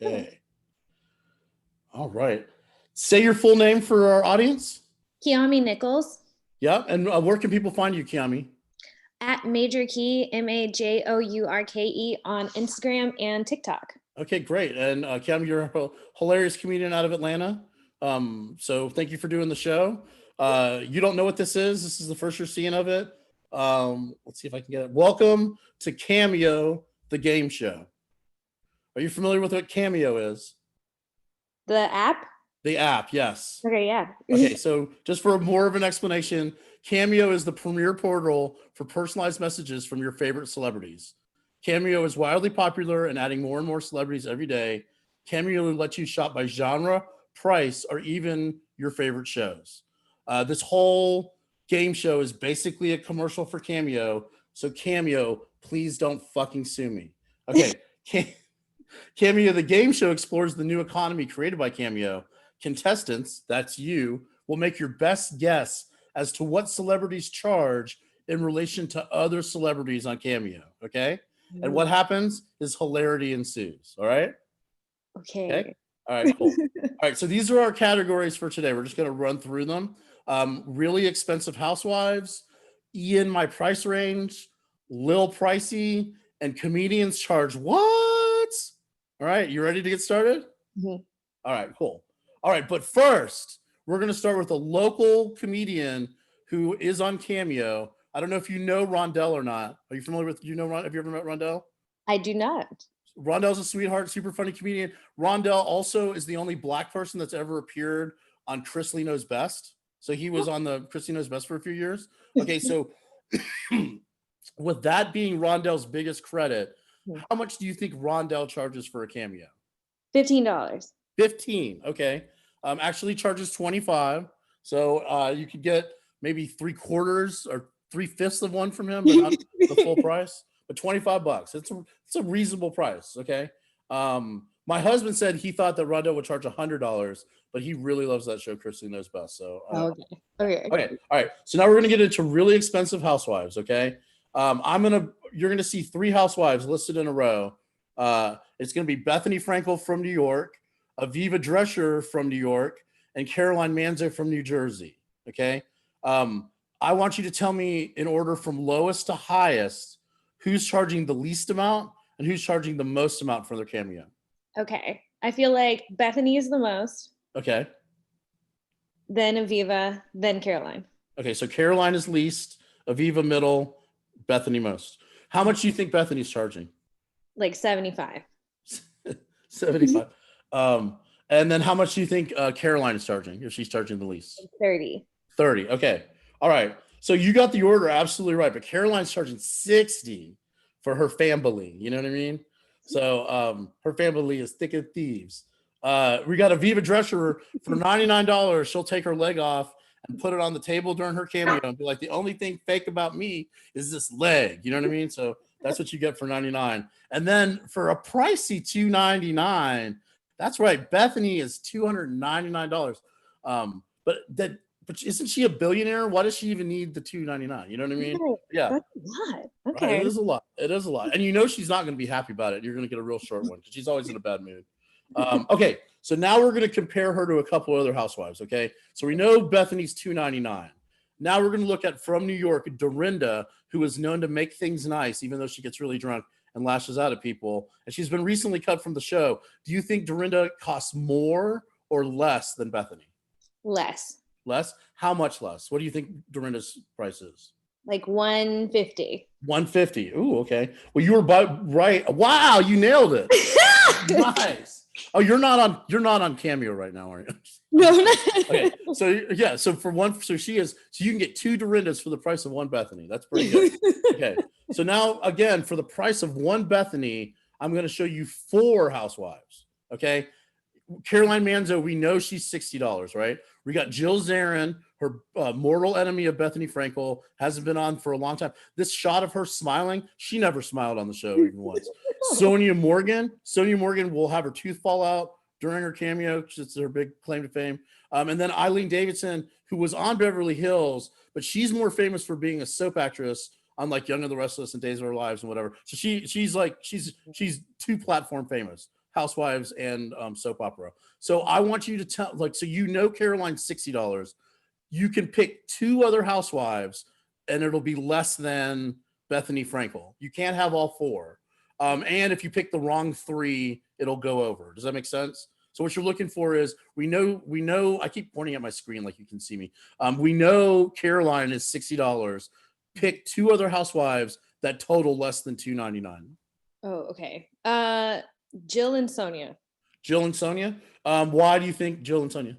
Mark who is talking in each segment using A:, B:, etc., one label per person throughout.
A: Okay. All right. Say your full name for our audience.
B: Kiami Nichols
A: Yeah. And where can people find you, Kiami?
B: at Major Key, Majourke, on Instagram and TikTok.
A: Okay, great. And Kiami, you're a hilarious comedian out of Atlanta. So thank you for doing the show. You don't know what this is. This is the first you're seeing of it. Let's see if I can get it. Welcome to Cameo, the game show. Are you familiar with what Cameo is?
B: The app?
A: The app, yes.
B: Okay, yeah.
A: Okay, so just for more of an explanation, Cameo is the premier portal for personalized messages from your favorite celebrities. Cameo is wildly popular and adding more and more celebrities every day. Cameo lets you shop by genre, price, or even your favorite shows. This whole game show is basically a commercial for Cameo. So Cameo, please don't fucking sue me. Okay, Cameo, the game show, explores the new economy created by Cameo. Contestants, that's you, will make your best guess as to what celebrities charge in relation to other celebrities on Cameo. Okay. And what happens is hilarity ensues. All right.
B: Okay.
A: All right, cool. All right, so these are our categories for today. We're just going to run through them. Really expensive housewives, Ian, my price range, Lil Pricey, and comedians charge what? All right, you ready to get started?
B: Mhm.
A: All right, cool. All right, but first, we're going to start with a local comedian who is on Cameo. I don't know if you know Rondell or not. Are you familiar with, have you ever met Rondell?
B: I do not.
A: Rondell's a sweetheart, super funny comedian. Rondell also is the only Black person that's ever appeared on Chris Lee Knows Best. So he was on the Chris Lee Knows Best for a few years. Okay, so with that being Rondell's biggest credit, how much do you think Rondell charges for a cameo?
B: $15.
A: 15. Okay. Actually charges 25. So you could get maybe 3/4 or 3/5 of one from him, but not the full price. But $25. It's a reasonable price. Okay. My husband said he thought that Rondell would charge $100, but he really loves that show, Chris Lee Knows Best. So
B: Okay.
A: all right. So now we're gonna get into really expensive housewives. Okay. You're gonna see 3 housewives listed in a row. It's gonna be Bethany Frankel from New York, Aviva Drescher from New York, and Caroline Manzo from New Jersey. Okay. I want you to tell me in order from lowest to highest who's charging the least amount and who's charging the most amount for their cameo.
B: Okay. I feel like Bethany is the most,
A: Okay.
B: then Aviva, then Caroline.
A: Okay. So Caroline is least, Aviva middle, Bethany most. How much do you think Bethany's charging?
B: Like 75.
A: 75. And then how much do you think Caroline is charging if she's charging the least?
B: 30.
A: 30. Okay. All right. So you got the order absolutely right, but Caroline's charging 60 for her family. You know what I mean? So her family is thick as thieves. We got Aviva Drescher for $99. She'll take her leg off and put it on the table during her cameo and be like, the only thing fake about me is this leg. You know what I mean? So that's what you get for $99. And then for a pricey $299, that's right, Bethany is $299. But isn't she a billionaire? Why does she even need the $299? You know what I mean? Yeah.
B: That's a lot. Okay.
A: Right, it is a lot. It is a lot. And you know she's not going to be happy about it. You're going to get a real short one because she's always in a bad mood. Okay, so now we're going to compare her to a couple other housewives, okay? So we know Bethany's $299. Now we're going to look at from New York, Dorinda, who is known to make things nice, even though she gets really drunk and lashes out at people. And she's been recently cut from the show. Do you think Dorinda costs more or less than Bethany?
B: Less.
A: Less? How much less? What do you think Dorinda's price is?
B: Like 150.
A: 150. Ooh, okay. Well, you were right. Wow, you nailed it. Nice. Oh, you're not on Cameo right now, are you?
B: No, no.
A: Okay. So yeah, so you can get 2 Dorindas for the price of 1 Bethany. That's pretty good. Okay. So now again, for the price of 1 Bethany, I'm going to show you 4 housewives. Okay. Caroline Manzo, we know she's $60, right? We got Jill Zarin, her mortal enemy of Bethany Frankel, hasn't been on for a long time. This shot of her smiling, she never smiled on the show even once. Sonia Morgan will have her tooth fall out during her cameo. It's her big claim to fame. And then Eileen Davidson, who was on Beverly Hills, but she's more famous for being a soap actress on like Young and the Restless and Days of Our Lives and whatever. So she's 2 platform famous. housewives and soap opera. So I want you to tell, like, so Caroline's $60. You can pick 2 other housewives, and it'll be less than Bethany Frankel. You can't have all 4. And if you pick the wrong 3, it'll go over. Does that make sense? So what you're looking for is we know. I keep pointing at my screen like you can see me. We know Caroline is $60. Pick 2 other housewives that total less than $2.99.
B: Oh, okay. Jill and Sonia.
A: Jill and Sonia. Why do you think Jill and Sonia?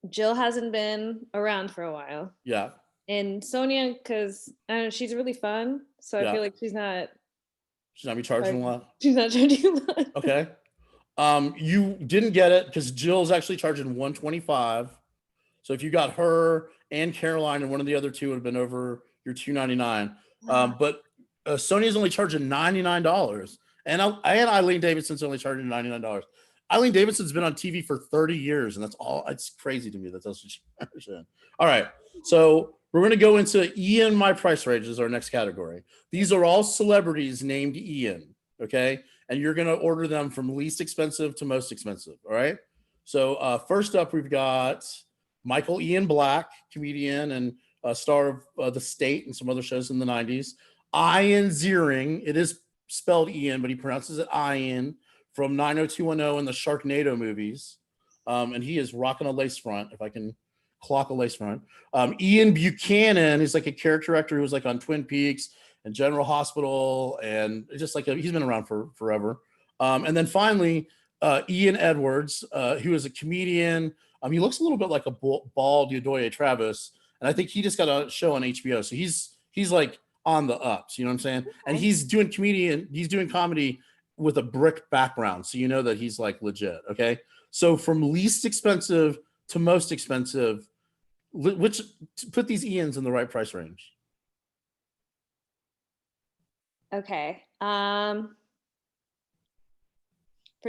B: Jill hasn't been around for a while.
A: Yeah.
B: And Sonia, because I don't know, she's really fun. So I feel like she's not
A: be charging a lot.
B: She's not charging a lot.
A: Okay. You didn't get it because Jill's actually charging $125. So if you got her and Caroline and one of the other 2 would have been over your $2.99. But Sonia's only charging $99. And Eileen Davidson's only charging $99. Eileen Davidson's been on TV for 30 years, and that's all. It's crazy to me that that's what she charging. All right. So we're going to go into Ian My Price Range is our next category. These are all celebrities named Ian. Okay. And you're going to order them from least expensive to most expensive. All right. So first up, we've got Michael Ian Black, comedian and star of The State and some other shows in the 90s. Ian Ziering. It is spelled Ian, but he pronounces it Ian, from 90210 and the Sharknado movies. And he is rocking a lace front, if I can clock a lace front. Ian Buchanan is like a character actor who was like on Twin Peaks and General Hospital, and just like he's been around for forever. And then finally, Ian Edwards, who is a comedian. He looks a little bit like a bald Yodoye Travis, and I think he just got a show on HBO. So he's like on the ups, you know what I'm saying? And he's doing comedy with a brick background, so you know that he's like legit. Okay, so from least expensive to most expensive, which put these Ians in the right price range.
B: Okay. For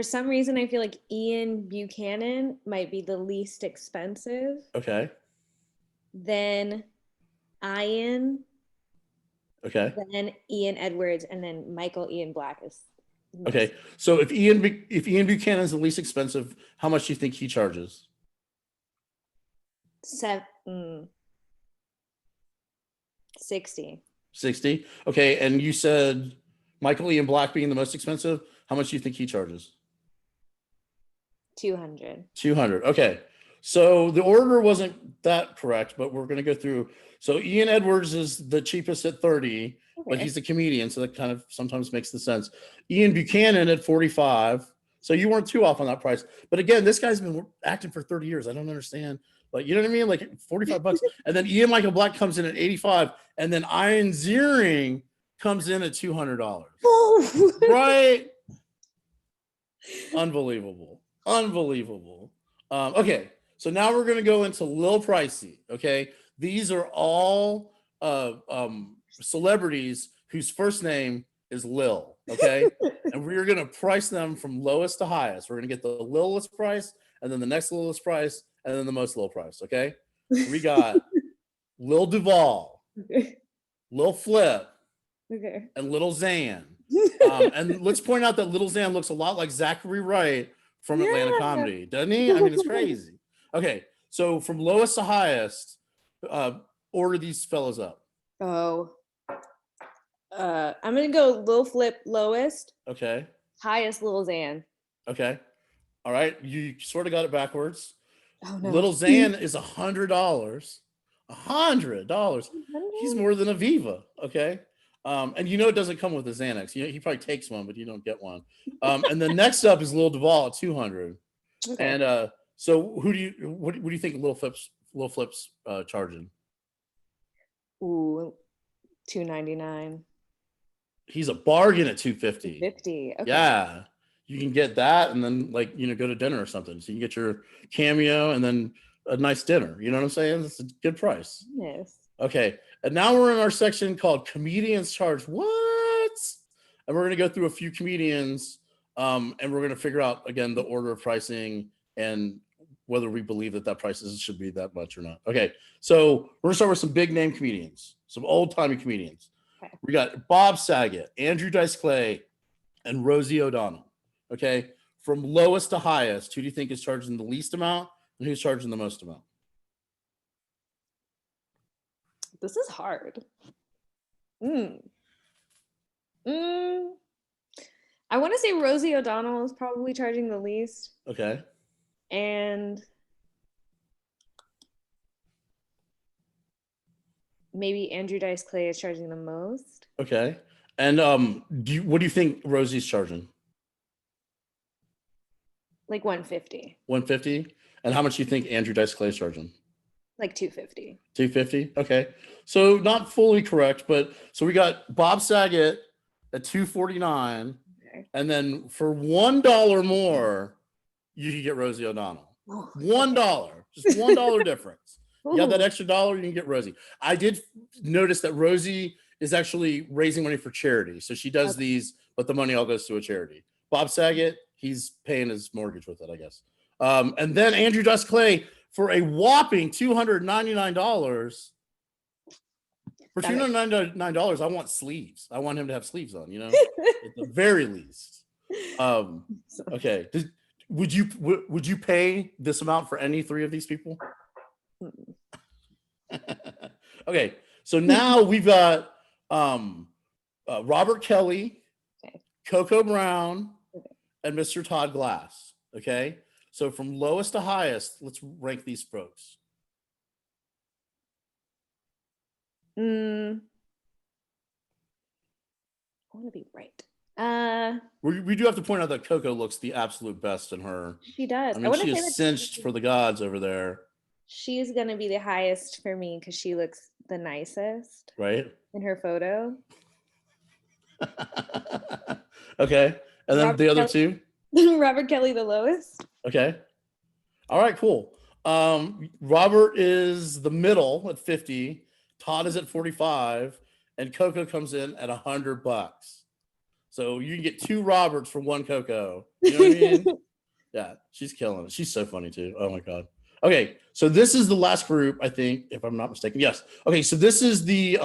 B: some reason, I feel like Ian Buchanan might be the least expensive.
A: Okay.
B: Then Ian.
A: Okay.
B: Then Ian Edwards, and then Michael Ian Black is.
A: Okay. So if Ian Buchanan is the least expensive, how much do you think he charges?
B: 60.
A: 60. Okay. And you said Michael Ian Black being the most expensive. How much do you think he charges?
B: 200.
A: 200. Okay. So the order wasn't that correct, but we're going to go through. So Ian Edwards is the cheapest at 30, but he's a comedian, so that kind of sometimes makes the sense. Ian Buchanan at 45. So you weren't too off on that price. But again, this guy's been acting for 30 years. I don't understand. Like, you know what I mean? Like $45. And then Ian Michael Black comes in at 85. And then Ian Ziering comes in at $200.
B: Oh.
A: Right? Unbelievable. Okay. So now we're going to go into Lil Pricey. Okay. These are all celebrities whose first name is Lil. Okay. And we're going to price them from lowest to highest. We're going to get the lowest price, and then the next lowest price, and then the most low price. Okay. We got Lil Duval, Lil Flip, and Little Xan. And let's point out that Little Xan looks a lot like Zachary Wright from Atlanta Comedy, doesn't he? I mean, it's crazy. Okay. So from lowest to highest, order these fellas up.
B: Oh. I'm gonna go Lil Flip lowest.
A: Okay.
B: Highest Lil Xan.
A: Okay. All right. You sort of got it backwards.
B: Oh no.
A: Little Xan is $100. $100. He's more than Aviva. Okay. And you know it doesn't come with a Xanax. You know, he probably takes one, but you don't get one. And then next up is Lil Duval at 200. Okay. And so what do you think Lil Flip's charging?
B: Ooh, $299.
A: He's a bargain at $250.
B: $250. Okay.
A: Yeah. You can get that and then go to dinner or something. So you get your cameo and then a nice dinner. You know what I'm saying? It's a good price.
B: Yes.
A: Okay. And now we're in our section called Comedians Charge What? And we're going to go through a few comedians and we're going to figure out, again, the order of pricing and whether we believe that prices should be that much or not. Okay. So we're going to start with some big name comedians, some old timey comedians. Okay. We got Bob Saget, Andrew Dice Clay, and Rosie O'Donnell. Okay. From lowest to highest, who do you think is charging the least amount and who's charging the most amount?
B: This is hard. Mm. Mm. I want to say Rosie O'Donnell is probably charging the least.
A: Okay.
B: And maybe Andrew Dice Clay is charging the most.
A: Okay. And what do you think Rosie's charging?
B: Like 150.
A: 150. And how much do you think Andrew Dice Clay is charging?
B: Like 250.
A: 250. Okay. So not fully correct, but so we got Bob Saget at 249.
B: Okay.
A: And then for $1 more, you can get Rosie O'Donnell.
B: Oh.
A: $1. Just $1 difference. You got that
B: Ooh.
A: extra dollar, you can get Rosie. I did notice that Rosie is actually raising money for charity. So she does these, but the money all goes to a charity. Bob Saget, he's paying his mortgage with it, I guess. And then Andrew Dice Clay for a whopping $299. For $299, I want sleeves. I want him to have sleeves on, you know, at the very least. Okay. Would you pay this amount for any three of these people? Okay, so now we've got Robert Kelly,
B: Okay.
A: Coco Brown, and Mr. Todd Glass. Okay, so from lowest to highest, let's rank these folks.
B: I want to be right.
A: We do have to point out that Coco looks the absolute best in her.
B: She does.
A: I mean, she is cinched for the gods over there.
B: She's gonna be the highest for me because she looks the nicest,
A: right?
B: In her photo.
A: Okay, and then the other two.
B: Robert Kelly the lowest.
A: Okay. All right, cool. Robert is the middle at 50. Todd is at 45, and Coco comes in at $100. So you can get two Roberts for one Coco. You know what I mean? Yeah, she's killing it. She's so funny too. Oh my god. Okay, so this is the last group, I think, if I'm not mistaken. Yes. Okay, so this is the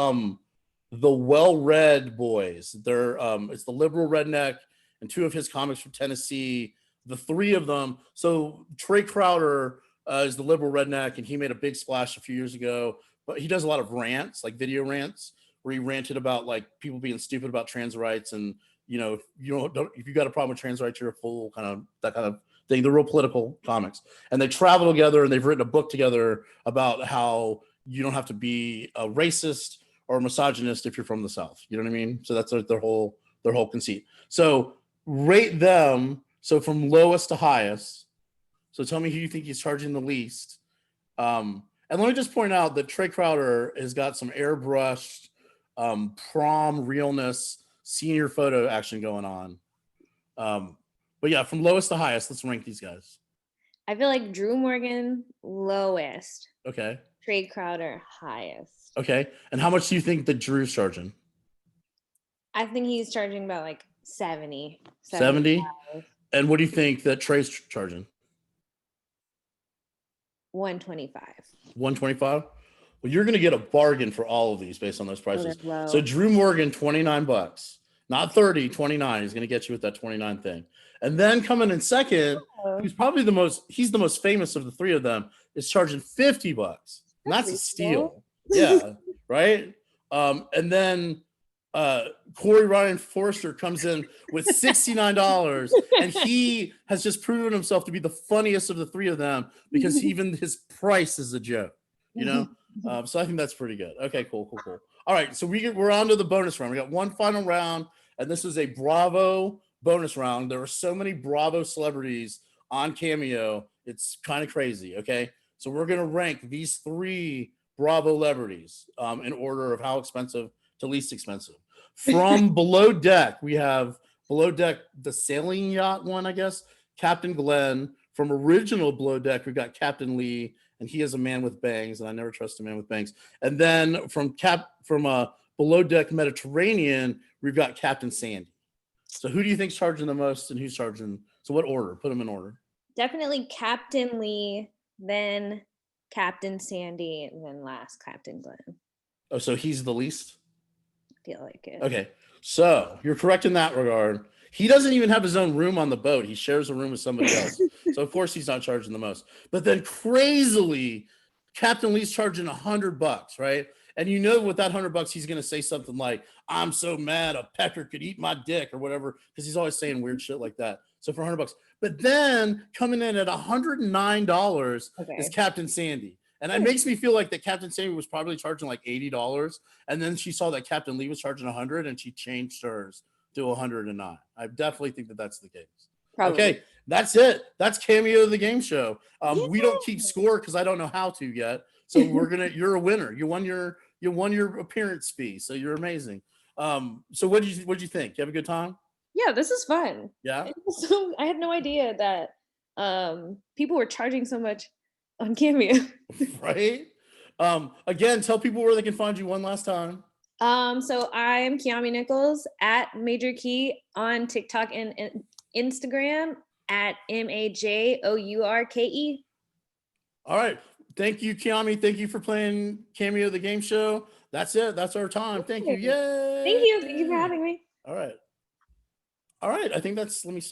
A: well-read boys. They're it's the liberal redneck and two of his comics from Tennessee. The three of them. So Trey Crowder is the liberal redneck, and he made a big splash a few years ago. But he does a lot of rants, like video rants, where he ranted about like people being stupid about trans rights, and you know, if you got a problem with trans rights, you're a fool, kind of that kind of thing. They're real political comics, and they travel together, and they've written a book together about how you don't have to be a racist or a misogynist if you're from the South. You know what I mean? So that's their whole conceit. So rate them. So from lowest to highest. So tell me who you think he's charging the least. And let me just point out that Trey Crowder has got some airbrushed prom realness senior photo action going on. But yeah, from lowest to highest, let's rank these guys.
B: I feel like Drew Morgan lowest.
A: Okay.
B: Trey Crowder highest.
A: Okay. And how much do you think that Drew's charging?
B: I think he's charging about like 70.
A: 70? And what do you think that Trey's charging?
B: 125.
A: 125? Well, you're going to get a bargain for all of these based on those prices. So Drew Morgan, $29. Not 30, 29. He's going to get you with that 29 thing. And then coming in second, who's probably the most famous of the three of them, is charging $50. And that's a steal. Yeah, right? And then Corey Ryan Forrester comes in with $69, and he has just proven himself to be the funniest of the three of them because even his price is a joke, you know? So I think that's pretty good. Okay, cool. All right, so we're on to the bonus round. We got one final round, and this is a Bravo bonus round. There are so many Bravo celebrities on Cameo. It's kind of crazy, okay? So we're going to rank these three Bravo celebrities in order of how expensive to least expensive. From Below Deck, we have Below Deck, the sailing yacht one, I guess, Captain Glenn. From original Below Deck, we've got Captain Lee, and he is a man with bangs, and I never trust a man with bangs. And then from Below Deck Mediterranean, we've got Captain Sandy. So who do you think's charging the most, and who's charging? So what order? Put them in order.
B: Definitely Captain Lee, then Captain Sandy, and then last Captain Glenn.
A: Oh, so he's the least?
B: I feel like it.
A: Okay, so you're correct in that regard. He doesn't even have his own room on the boat. He shares a room with somebody else. So of course he's not charging the most. But then crazily, Captain Lee's charging $100, right? And you know, with that $100, he's gonna say something like, "I'm so mad a pecker could eat my dick" or whatever, because he's always saying weird shit like that. So for $100, but then coming in at $109 is
B: Okay.
A: Captain Sandy. And it makes me feel like that Captain Sandy was probably charging like $80, and then she saw that Captain Lee was charging 100, and she changed hers to 109. I definitely think that that's the case.
B: Probably.
A: Okay, that's it. That's Cameo of the Game Show. We don't keep
B: Yay!
A: score because I don't know how to yet. So you're a winner. You won your appearance fee. So you're amazing. So what did you think? You have a good time?
B: Yeah, this is fun.
A: Yeah.
B: So I had no idea that people were charging so much on Cameo.
A: Right. Again, tell people where they can find you one last time.
B: So I'm Kiami Nichols at Major Key on TikTok and Instagram at MAJOURKE.
A: All right. Thank you, Kiami. Thank you for playing Cameo of the Game Show. That's it. That's our time. Thank you. Yay.
B: Thank you. Thank you for having me.
A: All right. All right. I think that's, let me